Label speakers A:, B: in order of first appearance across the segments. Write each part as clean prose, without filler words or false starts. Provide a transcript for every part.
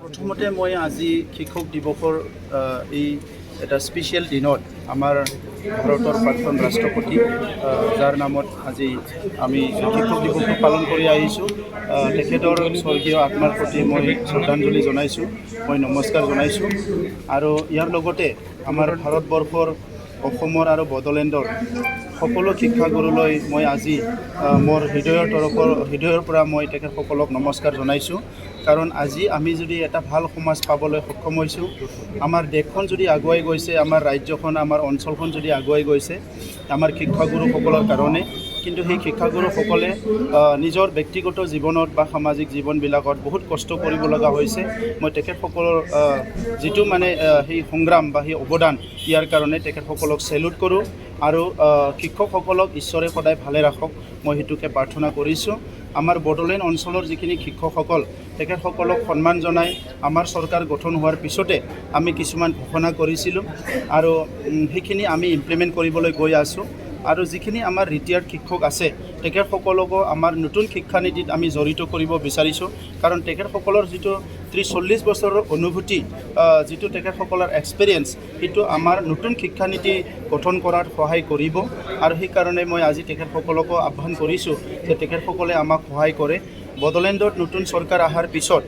A: প্ৰথমতে মই আজি শিক্ষক দিৱসৰ এই এটা স্পেচিয়েল দিনত আমাৰ ভাৰতৰ প্ৰাক্তন ৰাষ্ট্ৰপতি যাৰ নামত আজি আমি শিক্ষক দিৱসটো পালন কৰি আহিছোঁ, তেখেতৰ স্বৰ্গীয় আত্মাৰ প্ৰতি মই শ্ৰদ্ধাঞ্জলি জনাইছোঁ, মই নমস্কাৰ জনাইছোঁ। আৰু ইয়াৰ লগতে আমাৰ ভাৰতবৰ্ষৰ অসমৰ আৰু বড়োলেণ্ডৰ সকলো শিক্ষাগুৰুলৈ মই আজি মোৰ হৃদয়ৰ পৰা মই তেখেতসকলক নমস্কাৰ জনাইছোঁ। কাৰণ আজি আমি যদি এটা ভাল সমাজ পাবলৈ সক্ষম হৈছোঁ, আমাৰ দেশখন যদি আগুৱাই গৈছে, আমাৰ ৰাজ্যখন আমাৰ অঞ্চলখন যদি আগুৱাই গৈছে আমাৰ শিক্ষাগুৰুসকলৰ কাৰণে। কিন্তু সেই শিক্ষাগুৰুসকলে নিজৰ ব্যক্তিগত জীৱনত বা সামাজিক জীৱনবিলাকত বহুত কষ্ট কৰিব লগা হৈছে। মই তেখেতসকলৰ যিটো সেই সংগ্ৰাম বা সেই অৱদান, ইয়াৰ কাৰণে তেখেতসকলক চেলুট কৰোঁ। আৰু শিক্ষকসকলক ঈশ্বৰে সদায় ভালে ৰাখক, মই সেইটোকে প্ৰাৰ্থনা কৰিছোঁ। আমাৰ বড়োলেণ্ড অঞ্চলৰ যিখিনি শিক্ষকসকল, তেখেতসকলক সন্মান জনাই আমাৰ চৰকাৰ গঠন হোৱাৰ পিছতে আমি কিছুমান ঘোষণা কৰিছিলোঁ আৰু সেইখিনি আমি ইমপ্লিমেণ্ট কৰিবলৈ গৈ আছোঁ। আৰু যিখিনি আমাৰ ৰিটায়াৰ্ড শিক্ষক আছে তেখেতসকলকো আমাৰ নতুন শিক্ষানীতিত আমি জড়িত কৰিব বিচাৰিছোঁ। কাৰণ তেখেতসকলৰ যিটো 30-40 বছৰৰ অনুভূতি, যিটো তেখেতসকলৰ এক্সপিৰিয়েঞ্চ, সেইটো আমাৰ নতুন শিক্ষানীতি গঠন কৰাত সহায় কৰিব। আৰু সেইকাৰণে মই আজি তেখেতসকলকো আহ্বান কৰিছোঁ যে তেখেতসকলে আমাক সহায় কৰে। বড়োলেণ্ডত নতুন চৰকাৰ অহাৰ পিছত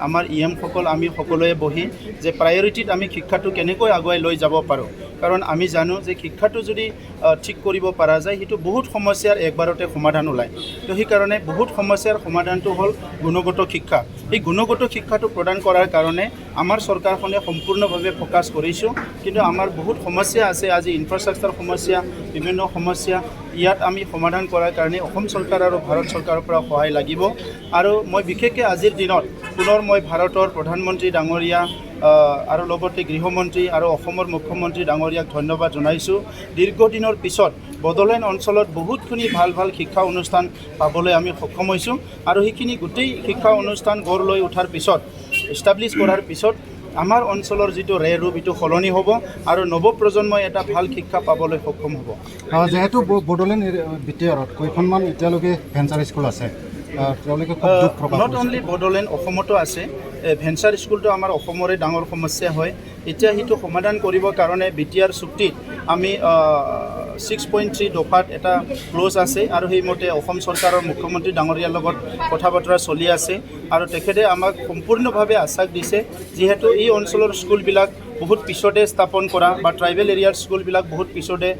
A: আমাৰ ইএমসকল আমি সকলোৱে বহি যে প্ৰায়ৰিটিত আমি শিক্ষাটো কেনেকৈ আগুৱাই লৈ যাব পাৰোঁ। কাৰণ আমি জানো যে শিক্ষাটো যদি ঠিক কৰিব পৰা যায়, সেইটো বহুত সমস্যাৰ একবাৰতে সমাধান ওলায়। তো সেইকাৰণে বহুত সমস্যাৰ সমাধানটো হ'ল গুণগত শিক্ষা। এই গুণগত শিক্ষাটো প্ৰদান কৰাৰ কাৰণে আমাৰ চৰকাৰখনে সম্পূৰ্ণভাৱে ফ'কাছ কৰিছোঁ। কিন্তু আমাৰ বহুত সমস্যা আছে, আজি ইনফ্ৰাষ্ট্ৰাকচাৰ সমস্যা, বিভিন্ন সমস্যা, ইয়াত আমি সমাধান কৰাৰ কাৰণে অসম চৰকাৰ আৰু ভাৰত চৰকাৰৰ পৰা সহায় লাগিব। আৰু মই বিশেষকৈ আজিৰ দিনত পুনৰ মই ভাৰতৰ প্ৰধানমন্ত্ৰী ডাঙৰীয়া আৰু লগতে গৃহমন্ত্ৰী আৰু অসমৰ মুখ্যমন্ত্ৰী ডাঙৰীয়াক ধন্যবাদ জনাইছোঁ। দীৰ্ঘদিনৰ পিছত বড়োলেণ্ড অঞ্চলত বহুতখিনি ভাল ভাল শিক্ষা অনুষ্ঠান পাবলৈ আমি সক্ষম হৈছোঁ। আৰু সেইখিনি গোটেই শিক্ষা অনুষ্ঠান গঢ় লৈ উঠাৰ পিছত, এষ্টাব্লিছ কৰাৰ পিছত আমাৰ অঞ্চলৰ যিটো ৰূপ এইটো সলনি হ'ব আৰু নৱপ্ৰজন্মই এটা ভাল শিক্ষা পাবলৈ সক্ষম হ'ব।
B: যিহেতু বড়োলেণ্ড বিটিআৰত কেইখনমান এতিয়ালৈকে ভেঞ্চাৰ স্কুল আছে, তেওঁলোকে
A: নট অনলি বড়োলেণ্ড, অসমতো আছে। ভেঞ্চাৰ স্কুলটো আমাৰ অসমৰে ডাঙৰ সমস্যা হয়। এতিয়া সেইটো সমাধান কৰিবৰ কাৰণে বিটিআৰ চুক্তিত আমি 6.3 দফাত এটা ক্ল'জ আছে আৰু সেইমতে অসম চৰকাৰৰ মুখ্যমন্ত্ৰী ডাঙৰীয়াৰ লগত কথা বতৰা চলি আছে। আৰু তেখেতে আমাক সম্পূৰ্ণভাৱে আশ্বাস দিছে, যিহেতু এই অঞ্চলৰ স্কুলবিলাক বহুত পিছতে স্থাপন কৰা বা ট্ৰাইবেল এৰিয়াৰ স্কুলবিলাক বহুত পিছতে